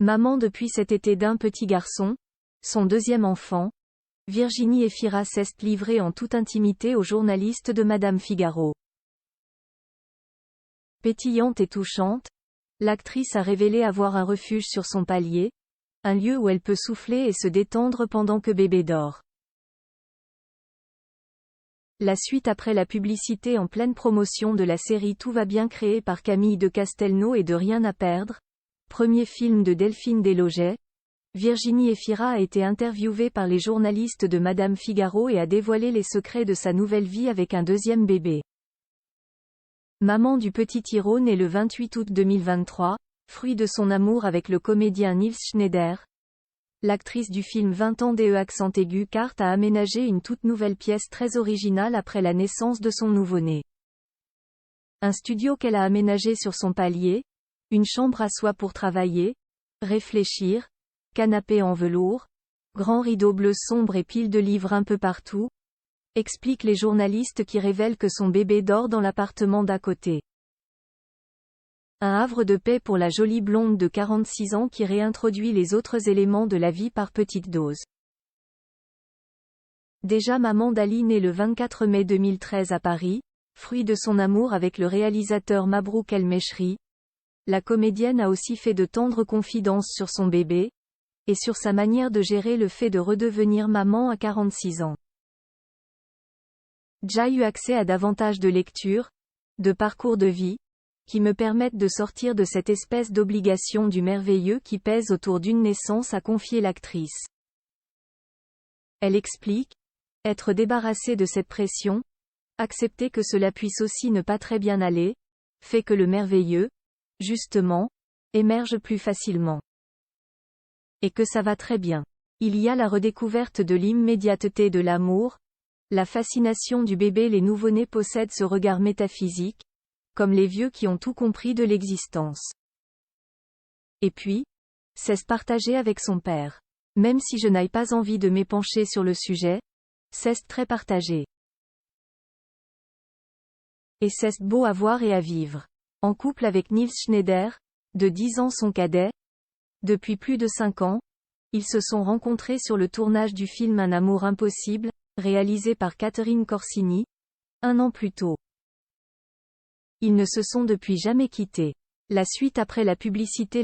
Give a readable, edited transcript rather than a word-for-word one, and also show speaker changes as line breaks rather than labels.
Maman depuis cet été d'un petit garçon, son deuxième enfant, Virginie Efira s'est livrée en toute intimité aux journalistes de Madame Figaro. Pétillante et touchante, l'actrice a révélé avoir un refuge sur son palier, un lieu où elle peut souffler et se détendre pendant que bébé dort. La suite après la publicité en pleine promotion de la série Tout va bien créée par Camille de Castelnau et de Rien à perdre, premier film de Delphine Deslogis, Virginie Efira a été interviewée par les journalistes de Madame Figaro et a dévoilé les secrets de sa nouvelle vie avec un deuxième bébé. Maman du petit Hiro né le 28 août 2023, fruit de son amour avec le comédien Nils Schneider. L'actrice du film 20 ans DE accent aigu Carte a aménagé une toute nouvelle pièce très originale après la naissance de son nouveau-né. Un studio qu'elle a aménagé sur son palier, une chambre à soi pour travailler, réfléchir, canapé en velours, grand rideau bleu sombre et pile de livres un peu partout, expliquent les journalistes qui révèlent que son bébé dort dans l'appartement d'à côté. Un havre de paix pour la jolie blonde de 46 ans qui réintroduit les autres éléments de la vie par petites doses. Déjà maman d'Ali née le 24 mai 2013 à Paris, fruit de son amour avec le réalisateur Mabrouk El Mechri, la comédienne a aussi fait de tendres confidences sur son bébé, et sur sa manière de gérer le fait de redevenir maman à 46 ans. J'ai eu accès à davantage de lectures, de parcours de vie, qui me permettent de sortir de cette espèce d'obligation du merveilleux qui pèse autour d'une naissance, a confié l'actrice. Elle explique, être débarrassée de cette pression, accepter que cela puisse aussi ne pas très bien aller, fait que le merveilleux, justement, émerge plus facilement. Et que ça va très bien. Il y a la redécouverte de l'immédiateté de l'amour, la fascination du bébé. Les nouveau-nés possèdent ce regard métaphysique, comme les vieux qui ont tout compris de l'existence. Et puis, c'est se partager avec son père. Même si je n'aille pas envie de m'épancher sur le sujet, c'est très partagé. Et c'est beau à voir et à vivre. En couple avec Nils Schneider, de 10 ans son cadet, depuis plus de 5 ans, ils se sont rencontrés sur le tournage du film Un amour impossible, réalisé par Catherine Corsini, 1 an plus tôt. Ils ne se sont depuis jamais quittés. La suite après la publicité.